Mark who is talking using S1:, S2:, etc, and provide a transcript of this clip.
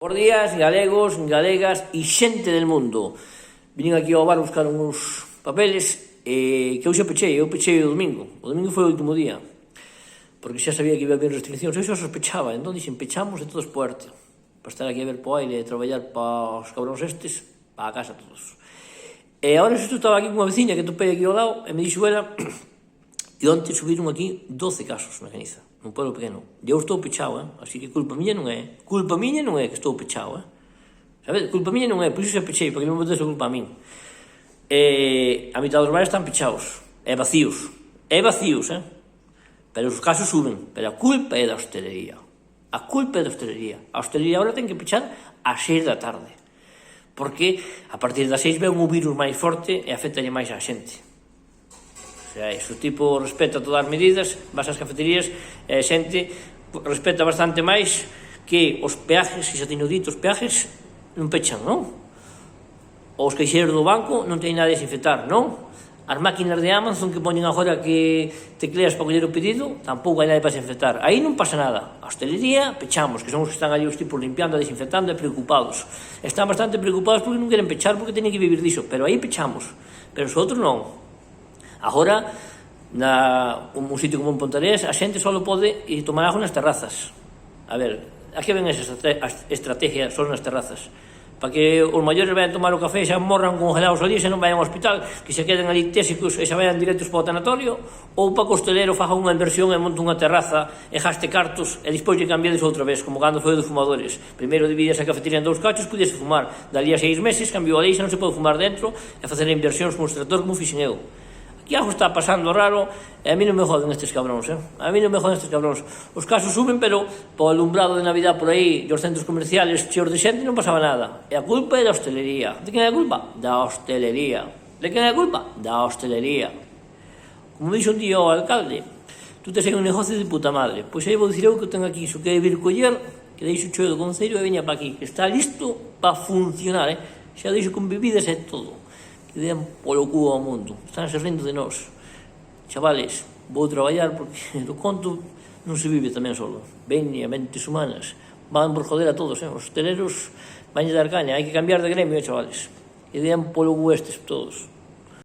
S1: Bos días, galegos, galegas e xente del mundo. Vinin aquí ao bar buscar uns papeles que eu xa pechei, o domingo. O domingo foi o último día, porque xa sabía que iba a haber restriccións. Eu xa sospechaba, entón dixen, pechamos e todos por arte. Para estar aquí a ver po aire e traballar para os cabróns estes, para a casa todos. E agora xusto estaba aquí con unha veciña que topei aquí ao lado e me dixo ela que onte subiron aquí 12 casos na Caniza, nun pueblo pequeno. E eu estou pechado, así que culpa miña non é. Culpa miña non é que estou pechado, Sabes? Culpa miña non é, por iso xa pechei, porque non me botes a culpa a min. A mitad dos bares están pechados, e vacíos, pero os casos suben, pero a culpa é da hostelería. A culpa é da hostelería. A hostelería agora ten que pechar ás 6 da tarde, porque a partir das 6 ven un virus máis forte e afectalle máis á xente. O sea, iso tipo respeta todas as medidas, vas ás cafeterías e a xente respeta bastante máis que os peajes, que xa teño dito, os peajes non pechan, non? Os caixeiros do banco non teñen nada a desinfectar, non? As máquinas de Amazon que poñen agora que tecleas para coller o pedido, tampouco hai nada para desinfectar. Aí non pasa nada. A hostelería, pechamos, que son os que están ali os tipos limpiando, desinfectando e preocupados. Están bastante preocupados porque non queren pechar, porque teñen que vivir diso, pero aí pechamos. Pero os outros non. Agora, un sitio como en Pontarés, a xente só pode tomar agua nas terrazas. A ver, a que ven esa estrategia só nas terrazas? Para que os maiores vayan tomar o café e xa morran congelados ali, xa non vayan ao hospital, que se queden ali tésicos e xa vayan directos para o tanatorio, ou para que o hostelero faga unha inversión e monte unha terraza e gaste cartos e despois lle cambiades outra vez, como cando foi dos fumadores. Primeiro dividias a cafetería en 2 cachos, podías fumar. Dali a 6 meses cambiou a lei, xa non se pode fumar dentro e facer inversións con o extractor como fixen eu. Aquí algo está pasando raro e a mí non me joden estes cabróns, A mí non me joden estes cabróns. Os casos suben, pero po alumbrado de Navidad por aí e os centros comerciales cheos de xente non pasaba nada. E a culpa é da hostelería. De quen é a culpa? Da hostelería. De quen é a culpa? Da hostelería. Como dixo un día o alcalde, tú tes aí un negocio de puta madre. Pois aí vou dicir eu que tengo aquí, iso que é vir coller, que deixo cheo do concello e veña pa aquí, que está listo para funcionar, Xa deixo con bebidas e todo. Que den polo cu ao mundo. Están se rindo de nós. Chavales, vou traballar porque do conto non se vive tamén solo. Veña, mentes humanas. Van por joder a todos, Os hosteleros van dar caña. Hai que cambiar de gremio, chavales. Que den polo cu estes todos.